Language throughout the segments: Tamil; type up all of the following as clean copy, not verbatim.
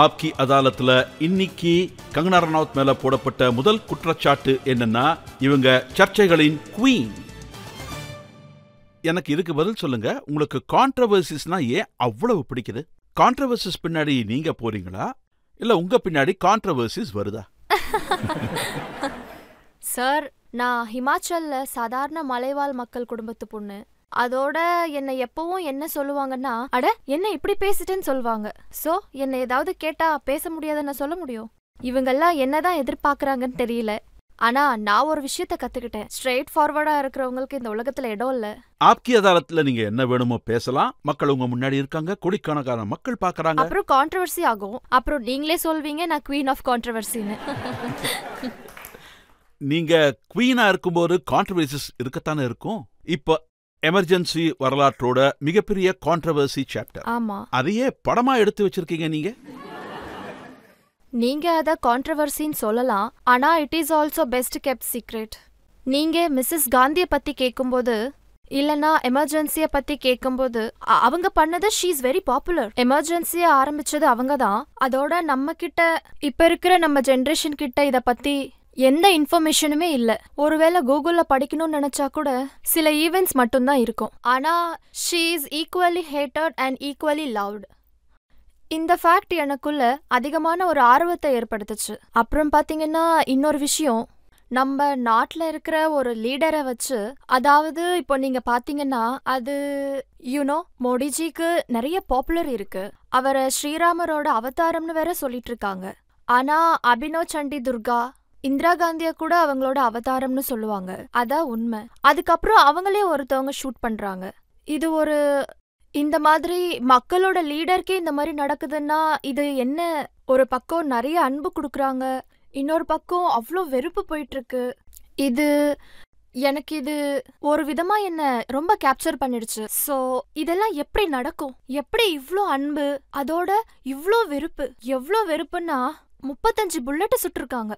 ஆப்கி அதாலத்துல இன்னைக்கு கங்கனா ரனாவத் மேல போடப்பட்ட முதல் குற்றச்சாட்டு என்னன்னா, இவங்க சர்ச்சைகளின் குவீன். எனக்கு இதுக்கு பதில் சொல்லுங்க. உங்களுக்கு கான்ட்ரவர்சிஸ்னா ஏன் அவ்வளவு பிடிக்குது? கான்ட்ரவர்சிஸ் பின்னாடி நீங்க போறீங்களா, இல்ல உங்க பின்னாடி கான்ட்ரவர்சிஸ் வருதா? சார், நான் ஹிமாச்சல்ல சாதாரண மலைவாழ் மக்கள் குடும்பத்து பொண்ணு. அதோட என்னை எப்பவும் என்ன சொல்லுவாங்கன்னா, அட என்ன இப்படி பேசிட்டேன்னு சொல்லுவாங்க. சோ என்ன ஏதாவது கேட்டா பேச முடியாதுன்னு சொல்ல முடியும். இவங்கெல்லாம் என்னதான் எதிர்பார்க்கறாங்கன்னு தெரியல. ஆனா நான் ஒரு விஷயத்த கத்துக்கிட்டேன். ஸ்ட்ரெயிட் ஃபார்வர்டா இருக்கிறவங்களுக்கு இந்த உலகத்துல இடம் இல்ல. ஆப்கி அதாலத்துல நீங்க என்ன வேணுமோ பேசலாம். மக்கள் உங்க முன்னாடி இருக்காங்க, கோடிக்கணக்கான மக்கள் பாக்குறாங்க. அப்புறம் கான்ட்ரவர்சி ஆகும். அப்புறம் நீங்களே சொல்வீங்க நான் குவீன் ஆஃப் கான்ட்ரவர்சின்னு. நீங்க குவீனா இருக்கும்போது கான்ட்ரவர்சிஸ் இருக்கத்தானே இருக்கும். இப்ப எமர்ஜென்சி வரலாற்றோட மிகப்பெரிய கான்ட்ரவர்சி சாப்டர். ஆமா, அதையே படமா எடுத்து வச்சிருக்கீங்க நீங்க. நீங்க அத கான்ட்ரவர்சின்னு சொல்லலாம். ஆனா it is also best kept secret. நீங்க மிஸ்ஸஸ் காந்திய பத்தி கேட்கும்போது, இல்லனா எமர்ஜென்சிய பத்தி கேட்கும்போது, அவங்க பண்ணது ஷீ இஸ் வெரி பாப்புலர். எமர்ஜென்சிய ஆரம்பிச்சது அவங்க தான். அதோட நம்ம கிட்ட இப்ப இருக்கிற நம்ம ஜெனரேஷன் கிட்ட இத பத்தி எந்த இன்ஃபர்மேஷனுமே இல்ல. ஒருவேளை கூகுள்ல படிக்கணும்னு நினைச்சா கூட சில ஈவெண்ட்ஸ் மட்டும்தான் இருக்கும். ஆனா she is equally hated and equally loved. இந்த ஃபேக்ட் எனக்குள்ள அதிகமான ஒரு ஆர்வத்தை ஏற்படுத்துச்சு. அப்புறம் பாத்தீங்கன்னா இன்னொரு விஷயம், நம்ம நாட்டுல இருக்கிற ஒரு லீடரை வச்சு, அதாவது இப்போ நீங்க பாத்தீங்கன்னா அது மோடிஜிக்கு நிறைய பாப்புலர் இருக்கு. அவரை ஸ்ரீராமரோட அவதாரம்னு வேற சொல்லிட்டு இருக்காங்க. ஆனா அபினவ் சண்டி துர்கா, இந்திரா காந்திய கூட அவங்களோட அவதாரம்னு சொல்லுவாங்க. அதான் உண்மை. அதுக்கப்புறம் அவங்களே ஒருத்தவங்க ஷூட் பண்றாங்க. இது ஒரு இந்த மாதிரி மக்களோட லீடருக்கே இந்த மாதிரி நடக்குதுன்னா இது என்ன? ஒரு பக்கம் நிறைய அன்பு கொடுக்குறாங்க, இன்னொரு பக்கம் அவ்வளோ வெறுப்பு போயிட்டு இருக்கு. எனக்கு இது ஒரு விதமா என்ன ரொம்ப கேப்சர் பண்ணிடுச்சு. சோ இதெல்லாம் எப்படி நடக்கும்? எப்படி இவ்ளோ அன்பு, அதோட இவ்ளோ வெறுப்பு? எவ்ளோ வெறுப்புன்னா 35 புல்லட் சுட்டிருக்காங்க.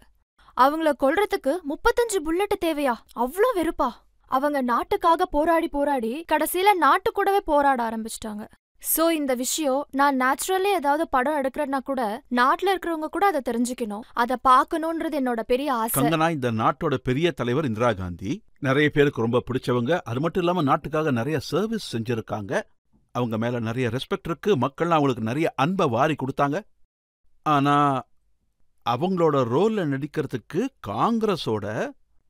அவங்கள கொல்றதுக்கு 35 புல்லட் தேவையா? அவ்ளோ வெறுப்பா? அவங்க நாட்டுக்காக போராடி போராடி கடைசியில நாட்டு கூடவே போராட ஆரம்பிச்சிட்டாங்க. சோ இந்த விஷயம் நான் நேச்சுரலி ஏதாவது படம் எடுக்கிறேன்னா கூட நாட்டுல இருக்கிறவங்க கூட அதை தெரிஞ்சுக்கணும், அதை பார்க்கணும்ன்றது என்னோட பெரிய ஆசை. கங்கனா இந்த நாட்டோட பெரிய தலைவர் இந்திரா காந்தி நிறைய பேருக்கு ரொம்ப பிடிச்சவங்க. அது மட்டும் இல்லாம நாட்டுக்காக நிறைய சர்வீஸ் செஞ்சிருக்காங்க. அவங்க மேல நிறைய ரெஸ்பெக்ட் இருக்கு. மக்கள் அவங்களுக்கு நிறைய அன்பை வாரி கொடுத்தாங்க. ஆனா அவங்களோட ரோல்ல நடிக்கிறதுக்கு காங்கிரஸோட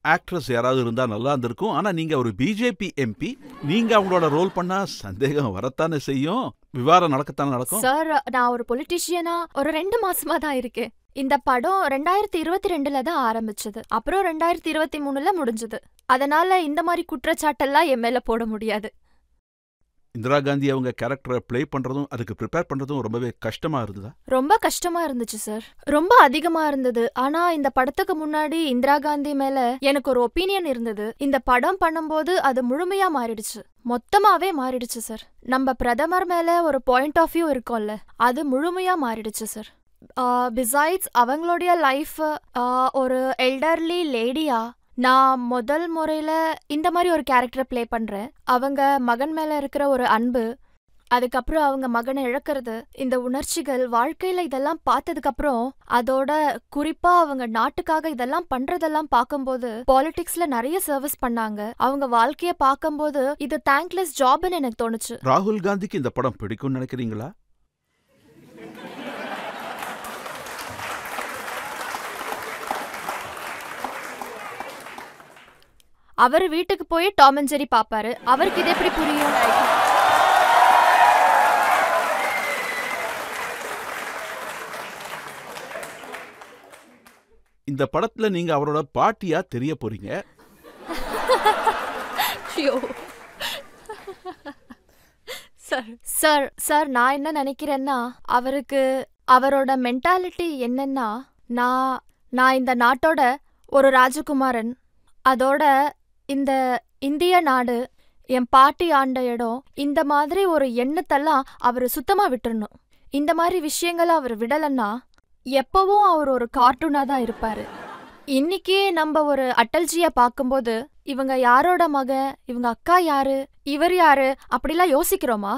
ஆக்ட்ரஸ் யாராவது இருந்தா நல்லா இருந்திருக்கும். ஆனா நீங்க ஒரு பிஜேபி எம்பி, நீங்க அவங்களோட ரோல் பண்ணா சந்தேகம் வரத்தானே செய்யும், விவாதம் நடக்கத்தானே நடக்கும். சார், நான் ஒரு பொலிட்டீஷியனா ஒரு 2 மாசமா தான் இருக்கேன். இந்த படம் 2022ல தான் ஆரம்பிச்சது. அப்புறம் 2023ல முடிஞ்சது. அதனால இந்த மாதிரி குற்றச்சாட்டெல்லாம் என் மேல போட முடியாது. இந்திரா காந்தி அவங்க கேரக்டரை பிளே பண்றதும் அதுக்கு ப்ரிப்பேர் பண்றதும் ரொம்பவே கஷ்டமா இருந்ததா? ரொம்ப கஷ்டமா இருந்துச்சு சார், ரொம்ப அதிகமா இருந்தது. ஆனா இந்த படத்துக்கு முன்னாடி இந்திரா காந்தி மேல எனக்கு ஒரு ஒப்பீனியன் இருந்தது. இந்த படம் பண்ணும்போது அது முழுமையா மாறிடுச்சு, மொத்தமாவே மாறிடுச்சு சார். நம்ம பிரதமர் மேல ஒரு பாயிண்ட் ஆஃப் வியூ இருக்கும்ல, அது முழுமையா மாறிடுச்சு சார். பிசைட்ஸ் அவங்களுடைய லைஃப், ஒரு எல்டர்லி லேடியா நான் முதல் முறையில இந்த மாதிரி ஒரு கேரக்டரை பிளே பண்றேன். அவங்க மகன் மேல இருக்கிற ஒரு அன்பு, அதுக்கப்புறம் அவங்க மகனை இழக்கிறது, இந்த உணர்ச்சிகள் வாழ்க்கையில இதெல்லாம் பார்த்ததுக்கு அப்புறம், அதோட குறிப்பா அவங்க நாட்டுக்காக இதெல்லாம் பண்றதெல்லாம் பார்க்கும்போது, பாலிடிக்ஸ்ல நிறைய சர்வீஸ் பண்ணாங்க. அவங்க வாழ்க்கைய பார்க்கும்போது இது தேங்க்லெஸ் ஜாப்னு எனக்கு தோணுச்சு. ராகுல் காந்திக்கு இந்த படம் பிடிக்கும்னு நினைக்கிறீங்களா? அவர் வீட்டுக்கு போய் டாம் அண்ட் ஜெரி பாப்பாரு. அவருக்கு இது எப்படி புரியும்? இந்த படத்துல நீங்க அவரோட பாட்டியா தெரிய போறீங்க. சார், நான் என்ன நினைக்கிறேன்னா, அவருக்கு அவரோட மென்டாலிட்டி என்னன்னா, நான் இந்த நாட்டோட ஒரு ராஜகுமாரன், அதோட இந்த இந்திய நாடு என் பாட்டி ஆண்ட இடம், இந்த மாதிரி ஒரு எண்ணத்தெல்லாம் அவர் சுத்தமா விட்டுறணும். இந்த மாதிரி விஷயங்களை அவர் விடலன்னா எப்பவும் அவர் ஒரு கார்ட்டூனா தான் இருப்பாரு. இன்னைக்கே நம்ம ஒரு அட்டல்ஜிய பார்க்கும்போது இவங்க யாரோட மக, இவங்க அக்கா யாரு, இவர் யாரு அப்படிலாம் யோசிக்கிறோமா?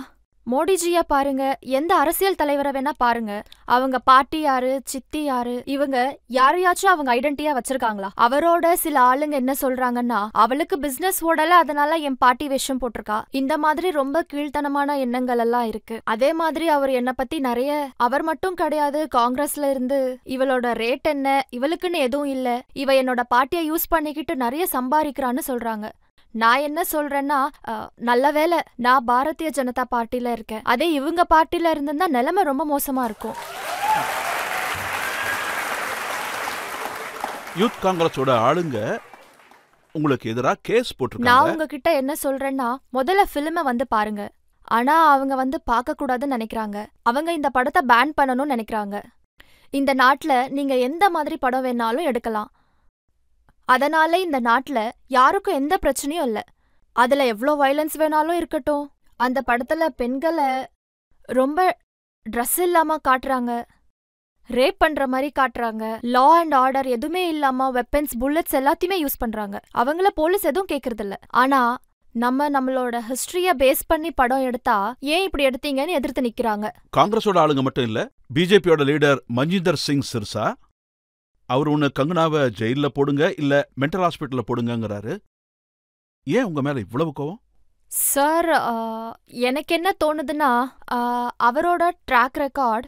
மோடிஜிய பாருங்க, எந்த அரசியல் தலைவரை வேணா பாருங்க, அவங்க பாட்டி யாரு, சித்தி யாரு, இவங்க யாரையாச்சும் அவங்க ஐடென்டிட்டியா வச்சிருக்காங்களா? அவரோட சில ஆளுங்க என்ன சொல்றாங்கன்னா, அவளுக்கு பிசினஸ் ஓடல, அதனால என் பாட்டி வேஷம் போட்டிருக்கா. இந்த மாதிரி ரொம்ப கீழ்த்தனமான எண்ணங்கள் எல்லாம் இருக்கு. அதே மாதிரி அவர் என்ன பத்தி நிறைய, அவர் மட்டும் கிடையாது, காங்கிரஸ்ல இருந்து இவளோட ரேட் என்ன, இவளுக்குன்னு எதுவும் இல்ல, இவ என்னோட பாட்டியை யூஸ் பண்ணிக்கிட்டு நிறைய சம்பாதிக்கிறான்னு சொல்றாங்க. நான் என்ன சொல்றேன்னா, நல்ல வேளை நான் பாரதிய ஜனதா பார்ட்டில இருக்கேன். அதே இவங்க பார்ட்டில இருந்திருந்தா நிலைமை ரொம்ப மோசமா இருக்கும். யூத் காங்கிரஸோட ஆளுங்க உங்களுக்கு எதிரா கேஸ் போட்டிருக்காங்க. நான் உங்ககிட்ட என்ன சொல்றேன்னா, முதல்ல ஃபிலிமை வந்து பாருங்க. ஆனா அவங்க வந்து பார்க்க கூடாதுன்னு நினைக்கிறாங்க. அவங்க இந்த படத்தை பேன் பண்ணணும்னு நினைக்கிறாங்க. இந்த நாட்டுல நீங்க எந்த மாதிரி படம் வேணாலும் எடுக்கலாம். அதனால இந்த நாட்டுல யாருக்கும் எந்த பிரச்சனையும் இல்ல. அதுல எவ்வளோ வயலன்ஸ் வேணாலும் இருக்கட்டும். அந்த படத்துல பெண்களை ரொம்ப ட்ரெஸ் இல்லாம காட்டுறாங்க, ரேப் பண்ற மாதிரி காட்டுறாங்க, லா அண்ட் ஆர்டர் எதுவுமே இல்லாம வெப்பன்ஸ், புல்லட்ஸ் எல்லாத்தையுமே யூஸ் பண்றாங்க. அவங்கள போலீஸ் எதுவும் கேக்குறது இல்ல. ஆனா நம்மளோட ஹிஸ்டரிய பேஸ் பண்ணி படம் எடுத்தா ஏன் இப்படி எடுத்தீங்கன்னு எதிர்த்து நிக்கிறாங்க. காங்கிரஸோட ஆளுங்க மட்டும் இல்ல, பிஜேபியோட லீடர் மஞ்சிந்தர் சிங் சிர்சா அவர் ஒன்னு கங்கனாவை ஜெயில போடுங்க இல்ல மென்டல் ஹாஸ்பிட்டல்ல போடுங்கிறாரு. ஏன் உங்க மேல இவ்வளவு கோவம்? சார், எனக்கு என்ன தோணுதுன்னா, அவரோட ட்ராக் ரெக்கார்ட்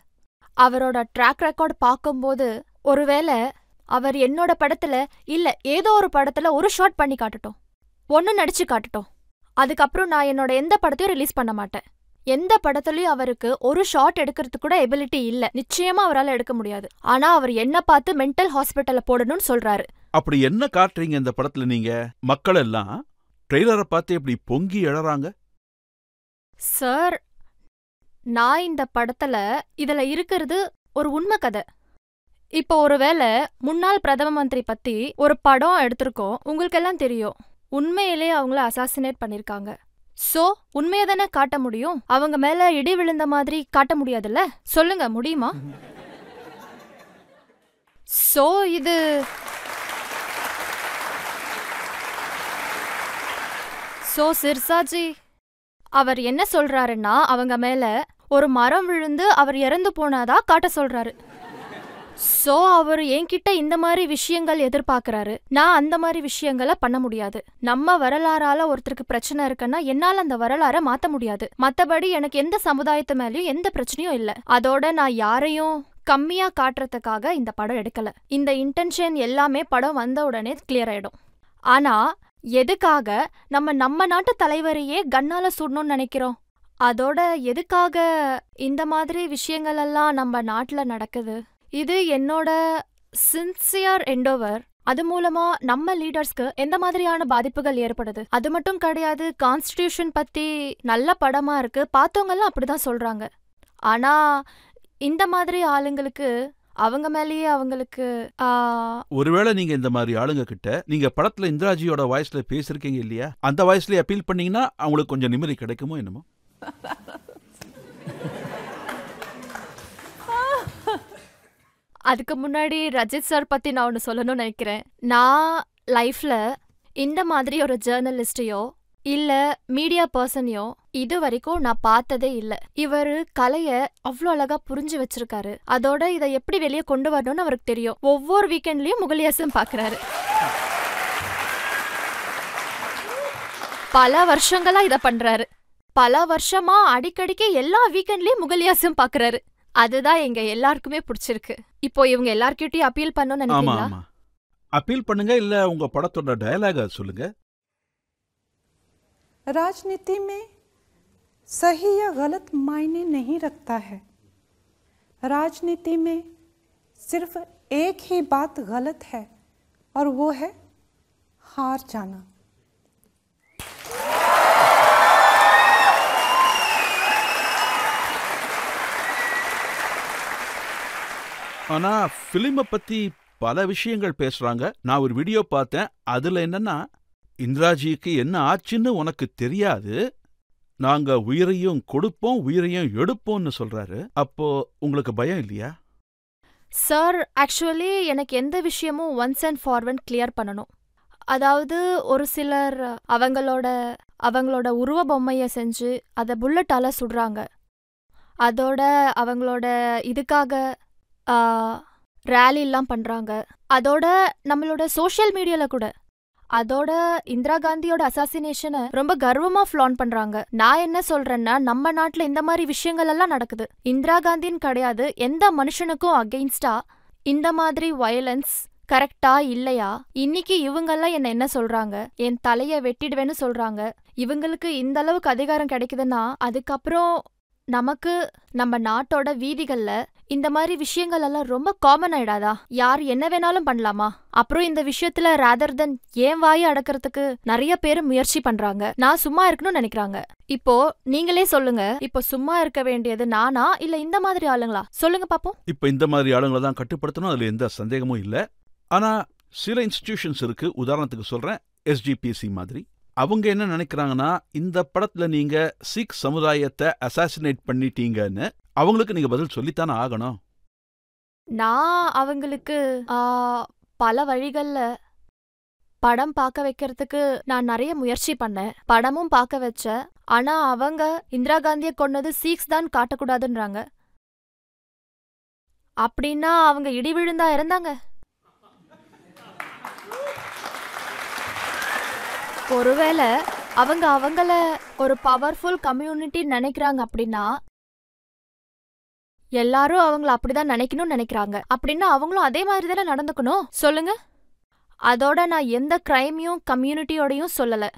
பார்க்கும்போது ஒருவேளை அவர் என்னோட படத்துல இல்ல ஏதோ ஒரு படத்துல ஒரு ஷாட் பண்ணி காட்டட்டும், ஒன்னு நடிச்சு காட்டட்டும், அதுக்கப்புறம் நான் என்னோட எந்த படத்தையும் ரிலீஸ் பண்ண மாட்டேன். எந்த படத்துலயும் அவருக்கு ஒரு ஷாட் எடுக்கிறதுக்கு கூட எபிலிட்டி இல்ல, நிச்சயமா அவரால் எடுக்க முடியாது. ஆனா அவர் என்ன பார்த்து மென்டல் ஹாஸ்பிட்டல்ல போடணும்னு சொல்றாரு. அப்படி என்ன காட்டுறீங்க இந்த படத்துல நீங்க? மக்கள் எல்லாம் ட்ரெய்லரை பார்த்து எப்படி பொங்கி எழறாங்க? சார், நான் இந்த படத்துல இதுல இருக்கிறது ஒரு உண்மை கதை. இப்போ ஒருவேளை முன்னாள் பிரதம மந்திரி பத்தி ஒரு படம் எடுத்திருக்கோம், உங்களுக்கெல்லாம் தெரியும். உண்மையிலே அவங்கள அசாசினேட் பண்ணிருக்காங்க. சோ உண்மையை தானே காட்ட முடியும், அவங்க மேல இடி விழுந்த மாதிரி காட்ட முடியாதுல்ல? சொல்லுங்க, முடியுமா? சோ இது சிர்சாஜி அவர் என்ன சொல்றாருன்னா, அவங்க மேல ஒரு மரம் விழுந்து அவர் இறந்து போனாதா காட்ட சொல்றாரு. சோ அவர் என்கிட்ட இந்த மாதிரி விஷயங்கள் எதிர்பார்க்கறாரு. நான் அந்த மாதிரி விஷயங்களை பண்ண முடியாது. நம்ம வரலாறால ஒருத்தருக்கு பிரச்சனை இருக்குன்னா என்னால அந்த வரலாறை மாத்த முடியாது. மத்தபடி எனக்கு எந்த சமுதாயத்து மேலயும் எந்த பிரச்சனையும் இல்ல. அதோட நான் யாரையும் கம்மியா காட்டுறதுக்காக இந்த படம் எடுக்கல. இந்த இன்டென்ஷன் எல்லாமே படம் வந்த உடனே கிளியர் ஆயிடும். ஆனா எதுக்காக நம்ம நாட்டு தலைவரையே கன்னால சுடணும்னு நினைக்கிறோம்? அதோட எதுக்காக இந்த மாதிரி விஷயங்கள் எல்லாம் நம்ம நாட்டுல நடக்குது? இது என்னோட சின்சியர் எண்டோவர். அது மூலமா நம்ம லீடர்ஸ்க்கு எந்த மாதிரியான பாதிப்புகள் ஏற்படுது? அது மட்டும் கிடையாது, கான்ஸ்டிடியூஷன் பத்தி நல்ல படமா இருக்கு, பார்த்தவங்கெல்லாம் அப்படிதான் சொல்றாங்க. ஆனா இந்த மாதிரி ஆளுங்களுக்கு அவங்க மேலேயே அவங்களுக்கு ஒருவேளை நீங்க இந்த மாதிரி ஆளுங்க கிட்ட நீங்க படத்துல இந்திராஜியோட வாய்ஸ்ல பேசிருக்கீங்க இல்லையா, அந்த வாய்ஸ்ல அப்பீல் பண்ணீங்கன்னா அவங்களுக்கு கொஞ்சம் நிம்மதி கிடைக்குமோ என்னமோ? அதுக்கு முன்னாடி ரஜித் சார் பத்தி நான் ஒன்று சொல்லணும்னு நினைக்கிறேன். நான் லைஃப்ல இந்த மாதிரி ஒரு ஜேர்னலிஸ்டையோ இல்ல மீடியா பர்சனையோ இது வரைக்கும் நான் பார்த்ததே இல்ல. இவரு கலைய அவ்வளோ அழகா புரிஞ்சு வச்சிருக்காரு. அதோட இதை எப்படி வெளியே கொண்டு வரணும்னு அவருக்கு தெரியும். ஒவ்வொரு வீக்கெண்ட்லயும் முகலியாசம் பாக்குறாரு. பல வருஷங்களா இத பண்றாரு. பல வருஷமா அடிக்கடிக்கு எல்லா வீக்கெண்ட்லயும் முகலியாசம் பாக்குறாரு. அதுதான் எங்க எல்லாருக்குமே பிடிச்சிருக்கு. இப்போ இவங்க எல்லார்கிட்டயும் அப்பீல் பண்ணணும்னு நினைக்கிறீங்களா? அப்பீல் பண்ணுங்க, இல்ல உங்க படத்தோட டயலாக சொல்லுங்க. राजनीति में सही या गलत मायने नहीं रखता है। राजनीति में सिर्फ एक ही बात गलत है और वो है हार जाना। ஆனா பிலிமை பத்தி பல விஷயங்கள் பேசுறாங்க. நான் ஒரு வீடியோ பார்த்தேன். அதுல என்னன்னா, இந்திராஜிக்கு என்ன ஆச்சுன்னு உனக்கு தெரியாது, நாங்க உயிரையும் கொடுப்போம் உயிரையும் எடுப்போம்னு சொல்றாரு. அப்போ உங்களுக்கு பயம் இல்லையா? சார், ஆக்சுவலி எனக்கு எந்த விஷயமும் ஒன்ஸ் அண்ட் ஃபார்வர்ட் கிளியர் பண்ணணும். அதாவது ஒரு சிலர் அவங்களோட அவங்களோட உருவ பொம்மைய செஞ்சு அதை புல்லட்டால சுடுறாங்க. அதோட அவங்களோட இதுக்காக ரேலிலாம் பண்றாங்க. அதோட நம்மளோட சோஷியல் மீடியால கூட அதோட இந்திரா காந்தியோட அசாசினேஷனை ரொம்ப கர்வமா ஃப்ளான் பண்றாங்க. நான் என்ன சொல்றேன்னா, நம்ம நாட்டுல இந்த மாதிரி விஷயங்கள் எல்லாம் நடக்குது. இந்திரா காந்தின்னு கிடையாது, எந்த மனுஷனுக்கும் அகெயின்ஸ்டா இந்த மாதிரி வயலன்ஸ் கரெக்டா இல்லையா? இன்னைக்கு இவங்கெல்லாம் என்ன சொல்றாங்க, என் தலைய வெட்டிடுவேன்னு சொல்றாங்க. இவங்களுக்கு இந்த அளவுக்கு அதிகாரம் கிடைக்குதுன்னா அதுக்கப்புறம் நமக்கு நம்ம நாட்டோட வீதிகள்ல இந்த மாதிரி விஷயங்கள் எல்லாம் ரொம்ப காமன் ஆயிடாதா? யார் என்ன வேணாலும் பண்ணலாமா? அப்புறம் இந்த விஷயத்துல ராதர் தென் ஏன் வாயை அடக்கிறதுக்கு நிறைய பேர் முயற்சி பண்றாங்க. நான் சும்மா இருக்கணும்னு நினைக்கிறாங்க. இப்போ நீங்களே சொல்லுங்க, இப்போ சும்மா இருக்க வேண்டியது நானா இல்ல இந்த மாதிரி ஆளுங்களா? சொல்லுங்க பாப்போம். இப்ப இந்த மாதிரி ஆளுங்களை தான் கட்டுப்படுத்தணும், அதுல எந்த சந்தேகமும் இல்ல. ஆனா சில இன்ஸ்டிடியூஷன்ஸ் இருக்கு. உதாரணத்துக்கு சொல்றேன், SGPC மாதிரி. அவங்க என்ன நினைக்கிறாங்கன்னா, இந்த படத்துல நீங்க சீக் சமுதாயத்தை அசாசினேட் பண்ணிட்டீங்கன்னு அவங்களுக்கு நீங்க பதில் சொல்லித்தானே ஆகணும். நான் அவங்களுக்கு பல வழிகள்ல படம் பார்க்க வைக்கிறதுக்கு நான் நிறைய முயற்சி பண்ணேன். படமும் பார்க்க வச்சேன். ஆனா அவங்க இந்திரா காந்தியை கொன்னது சீக்ஸ் தான் காட்டக்கூடாதுன்றாங்க. அப்படின்னா அவங்க இடி விழுந்தா இறந்தாங்க. ஒருவேளை அவங்க அவங்கள ஒரு பவர்ஃபுல் கம்யூனிட்டி நினைக்கிறாங்க அப்படின்னா எல்லாரும் அவங்கள அப்படிதான் நினைக்கணும்னு நினைக்கிறாங்க. அப்படின்னா அவங்களும் அதே மாதிரி தானே நடந்துக்கணும், சொல்லுங்க. அதோட நான் எந்த கிரைமையும் கம்யூனிட்டியோடையும் சொல்லல.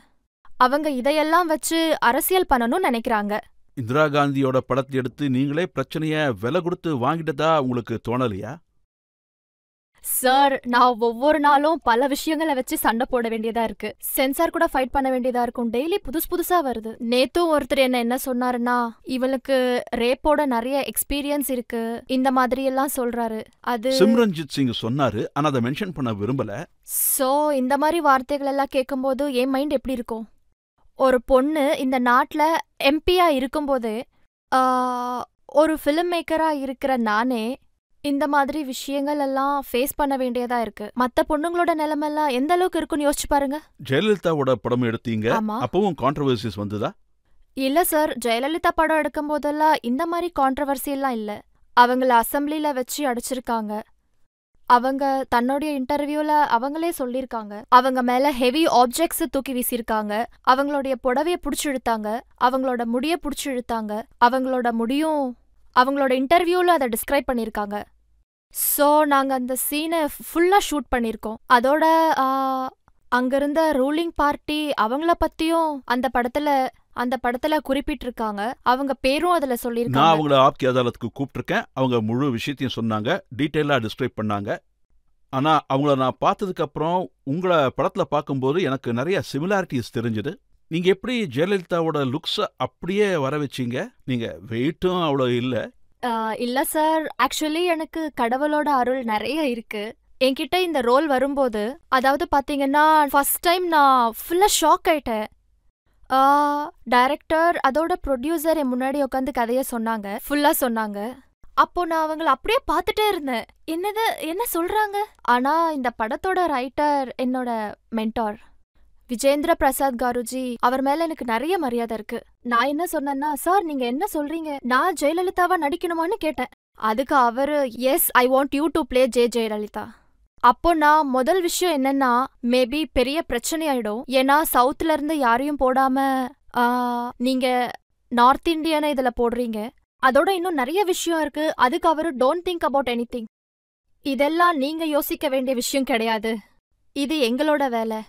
அவங்க இதையெல்லாம் வச்சு அரசியல் பண்ணணும்னு நினைக்கிறாங்க. இந்திரா காந்தியோட படத்தை எடுத்து நீங்களே பிரச்சனைய விலை கொடுத்து வாங்கிட்டதா உங்களுக்கு தோணலையா? சார், நான் ஒவ்வொரு நாளும் பல விஷயங்களை வச்சு சண்டை போட வேண்டியதா இருக்கு. சென்சார் கூட ஃபைட் பண்ண வேண்டியதா இருக்கும். டெய்லி புதுசா வருது. நேத்தும் ஒருத்தர் என்ன சொன்னாருன்னா, இவளுக்கு ரேப்போட நிறைய எக்ஸ்பீரியன்ஸ் இருக்கு, இந்த மாதிரி எல்லாம் சொல்றாரு. அது சிம்ரன்ஜித் சிங் சொன்னாரு, ஆனா அதை மென்ஷன் பண்ண விரும்பல. சோ இந்த மாதிரி வார்த்தைகள் எல்லாம் கேட்கும்போது என் மைண்ட் எப்படி இருக்கும்? ஒரு பொண்ணு இந்த நாட்டுல எம்பியா இருக்கும்போது ஒரு ஃபிலிம் மேக்கரா இருக்கிற நானே இந்த மாதிரி விஷயங்கள் எல்லாம் ஃபேஸ் பண்ண வேண்டியதா இருக்கு. மத்த பொண்ணுங்களோட நிலைமெல்லாம் எந்த அளவுக்கு இருக்குன்னு யோசிச்சு பாருங்க. ஜெயலலிதாவோட படம் எடுத்தீங்க, ஆமா. அப்பவும் கான்ட்ரோவர்சிஸ் வந்ததா? இல்ல சார், ஜெயலலிதா படம் எடுக்கும் போதெல்லாம் இந்த மாதிரி கான்ட்ரவர்சி எல்லாம் இல்ல. அவங்கள அசம்பிளில வச்சு அடிச்சிருக்காங்க. அவங்க தன்னுடைய இன்டர்வியூல அவங்களே சொல்லிருக்காங்க. அவங்க மேல ஹெவி ஆப்ஜெக்ட்ஸ் தூக்கி வீசிருக்காங்க. அவங்களுடைய புடவைய புடிச்சு இழுத்தாங்க. அவங்களோட முடிய புடிச்சு இழுத்தாங்க. அவங்களோட முடியும் அவங்களோட இன்டர்வியூல அதை டிஸ்கிரைப் பண்ணிருக்காங்க. சோ நாங்க அந்த சீனை ஃபுல்லா ஷூட் பண்ணிருக்கோம். அதோட அங்கிருந்த ரூலிங் பார்ட்டி அவங்கள பத்தியும் அந்த படத்துல குறிப்பிட்டிருக்காங்க. அவங்க பேரும் அதுல சொல்லிருக்காங்க. நான் அவங்கள ஆப்கி அதாலத்துக்கு கூப்பிட்டிருக்கேன். அவங்க முழு விஷயத்தையும் சொன்னாங்க, டீட்டெயிலா டிஸ்கிரைப் பண்ணாங்க. ஆனா அவங்கள நான் பார்த்ததுக்கு அப்புறம் உங்களை படத்துல பார்க்கும்போது எனக்கு நிறைய சிமிலாரிட்டிஸ் தெரிஞ்சுது. நீங்க எப்படி ஜெயலலிதாவோட லுக்ஸ அப்படியே வர வச்சீங்க? நீங்க வெயிட்டும் அவ்வளோ இல்ல. இல்ல சார், ஆக்சுவலி எனக்கு கடவுளோட அருள் நிறைய இருக்கு. என்கிட்ட இந்த ரோல் வரும்போது, அதாவது பாத்தீங்கன்னா ஃபர்ஸ்ட் டைம் நான் ஃபுல்லா ஷாக் ஆயிட்டேன். டைரக்டர் அதோட ப்ரொடியூசர் என் முன்னாடி உட்காந்து கதைய சொன்னாங்க, ஃபுல்லா சொன்னாங்க. அப்போ நான் அவங்கள அப்படியே பார்த்துட்டே இருந்தேன். என்ன சொல்றாங்க? ஆனா இந்த படத்தோட ரைட்டர் என்னோட மென்டார் விஜேந்திர பிரசாத் காருஜி, அவர் மேல எனக்கு நிறைய மரியாதை இருக்கு. நான் என்ன சொன்னேன்னா, சார் நீங்க என்ன சொல்றீங்க, நான் ஜெயலலிதாவா நடிக்கணுமான்னு கேட்டேன். அதுக்கு அவரு, yes I want you to play Jayalalithaa. அப்போ நான் முதல் விஷயம் என்னன்னா, மேபி பெரிய பிரச்சனை ஆயிடும். ஏன்னா சவுத்ல இருந்து யாரையும் போடாம நீங்க நார்த் இந்தியனை இதுல போடுறீங்க. அதோட இன்னும் நிறைய விஷயம் இருக்கு. அதுக்கு அவரு டோன்ட் திங்க் அபவுட் எனிதிங். இதெல்லாம் நீங்க யோசிக்க வேண்டிய விஷயம் கிடையாது. இது எங்களோட வேலை.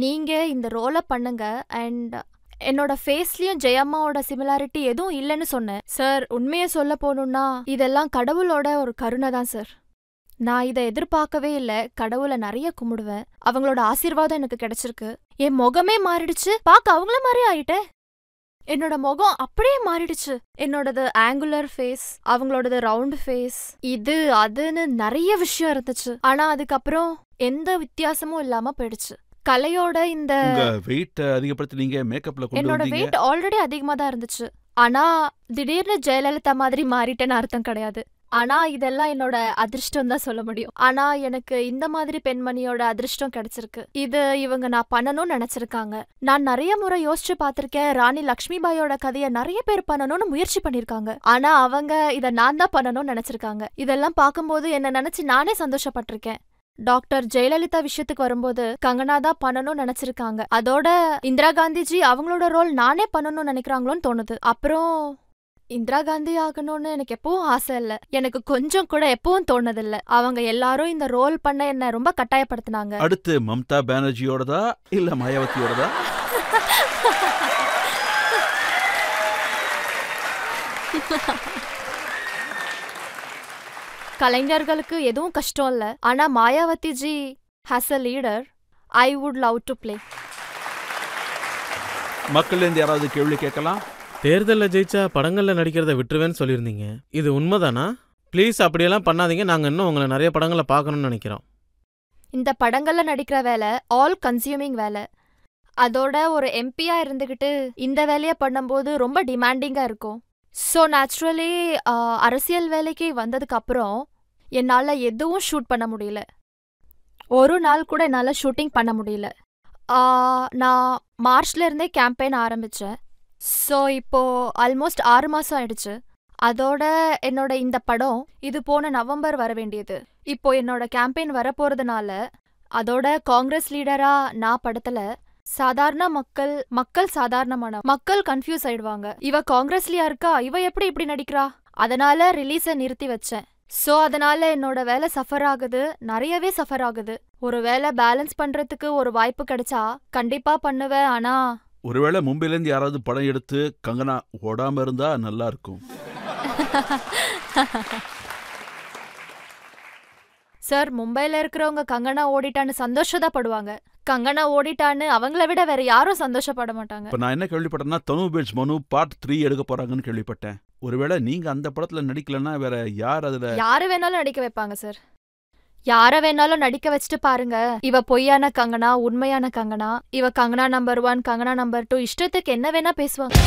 நீங்க இந்த ரோலை பண்ணுங்க. அண்ட் என்னோட ஃபேஸ்லயும் ஜெயம்மாவோட சிமிலாரிட்டி எதுவும் இல்லைன்னு சொன்னேன். சார், உண்மையை சொல்ல போகணும்னா இதெல்லாம் கடவுளோட ஒரு கருணை தான் சார். நான் இதை எதிர்பார்க்கவே இல்லை. கடவுளை நிறைய கும்பிடுவேன். அவங்களோட ஆசீர்வாதம் எனக்கு கிடைச்சிருக்கு. என் முகமே மாறிடுச்சு. பார்க்க அவங்கள மாதிரி ஆயிட்டேன். என்னோட முகம் அப்படியே மாறிடுச்சு. என்னோடது ஆங்குலர் ஃபேஸ், அவங்களோடது ரவுண்ட் ஃபேஸ், இது அதுன்னு நிறைய விஷயம் இருந்துச்சு. ஆனா அதுக்கப்புறம் எந்த வித்தியாசமும் இல்லாம போயிடுச்சு. கலையோட இந்த வெயிட் அதிகப்படுத்தி மேக்கப்ல கொண்டு என்னோட வந்தீங்க. வெயிட் ஆல்ரெடி அதிகமா தான் இருந்துச்சு. ஆனா திடீர்னு ஜெயலலிதா மாதிரி மாறிட்டேன்னு அர்த்தம் கிடையாது. ஆனா இதெல்லாம் என்னோட அதிர்ஷ்டம் தான் சொல்ல முடியும். ஆனா எனக்கு இந்த மாதிரி பெண்மணியோட அதிர்ஷ்டம் கிடைச்சிருக்கு. இது இவங்க நான் பண்ணணும்னு நினைச்சிருக்காங்க. நான் நிறைய முறை யோசிச்சு பார்த்திருக்கேன். ராணி லக்ஷ்மிபாயோட கதையை நிறைய பேர் பண்ணணும்னு முயற்சி பண்ணிருக்காங்க. ஆனா அவங்க இதை நான் தான் பண்ணணும்னு நினைச்சிருக்காங்க. இதெல்லாம் பார்க்கும்போது என்ன நினைச்சு நானே சந்தோஷப்பட்டிருக்கேன். டாக்டர் ஜெயலலிதா விஷயத்துக்கு வரும்போது கங்கனா தான் பண்ணணும்னு நினைச்சிருக்காங்க. அதோட இந்திரா காந்திஜி அவங்களோட ரோல் நானே பண்ணணும்னு நினைக்கிறாங்களோன்னு தோணுது. அப்புறம் இந்திரா காந்தி ஆகணும்னு எனக்கு எப்பவும் ஆசை இல்ல. எனக்கு கொஞ்சம் கூட எப்பவும் தோணதில்ல. அவங்க எல்லாரும் இந்த ரோல் பண்ண என்ன ரொம்ப கட்டாயப்படுத்தினாங்க. அடுத்து மம்தா பானர்ஜியோடதா இல்ல மாயாவதியோடதா? கலைஞர்களுக்கு எதுவும் கஷ்டம் இல்ல. ஆனா Mayawati G has a leader I would love to play. மக்கள்ல இருந்து யாராவது கேள்வி கேட்கலாம்? தேர்தலில் ஜெயிச்சா படங்களில் நடிக்கிறத விட்டுருவேன்னு சொல்லியிருந்தீங்க. இது உண்மைதானா? ப்ளீஸ் அப்படியெல்லாம் பண்ணாதீங்க. நாங்கள் இன்னும் உங்களை நிறைய படங்களை பார்க்கணும்னு நினைக்கிறோம். இந்த படங்கள்ல நடிக்கிற வேலை ஆல் கன்சியூமிங் வேலை. அதோட ஒரு எம்பியா இருந்துகிட்டு இந்த வேலையை பண்ணும்போது ரொம்ப டிமாண்டிங்கா இருக்கும். ஸோ நேச்சுரலி அரசியல் வேலைக்கு வந்ததுக்கு அப்புறம் என்னால் எதுவும் ஷூட் பண்ண முடியல. ஒரு நாள் கூட என்னால் ஷூட்டிங் பண்ண முடியல. நான் மார்ச்ல இருந்தே கேம்பெயின் ஆரம்பித்தேன். ஸோ இப்போ ஆல்மோஸ்ட் 6 மாதம் ஆயிடுச்சு. அதோட என்னோட இந்த படம் இது போன நவம்பர் வர வேண்டியது. இப்போ என்னோட கேம்பெயின் வரப்போறதுனால அதோட காங்கிரஸ் லீடரா நான் படத்துல சாதாரண மக்கள் சாதாரணமான மக்கள் கன்ஃபியூஸ் ஆயிடுவாங்க. இவ காங்கிரஸ்லயா இருக்கா, இவ எப்படி இப்படி நடிக்கிறா? அதனால ரிலீஸை நிறுத்தி வச்சேன். ஸோ அதனால என்னோட வேலை சஃபர் ஆகுது, நிறையவே சஃபர் ஆகுது. ஒரு வேலை பேலன்ஸ் பண்றதுக்கு ஒரு வாய்ப்பு கிடைச்சா கண்டிப்பா பண்ணுவேன். ஆனா ஒருவேளை மும்பைலேருந்து யாராவது படம் எடுத்து கங்கனா ஓடாம இருந்தா நல்லா இருக்கும். சார், மும்பைல இருக்கிறவங்க கங்கனா ஓடிட்டான்னு சந்தோஷப்படுவாங்க. கங்கனா ஓடிட்டான்னு அவங்கள விட வேற யாரும் சந்தோஷப்பட மாட்டாங்க. இப்ப நான் என்ன கேள்விப்பட்டேன்னா தனு பிட்ஸ் மனு பார்ட் 3 எடுக்க போறாங்கன்னு கேள்விப்பட்டேன். ஒருவேளை நீங்க அந்த படத்துல நடிக்கலன்னா வேற யார் அதுல? யாரு வேணாலும் நடிக்க வைப்பாங்க சார். யார வேணாலும் நடிக்க வச்சுட்டு பாருங்க. இவ பொய்யான கங்கனா, உண்மையான கங்கனா, இவ கங்கனா நம்பர் 1, கங்கனா நம்பர் 2, இஷ்டத்துக்கு என்ன வேணா பேசுவாங்க.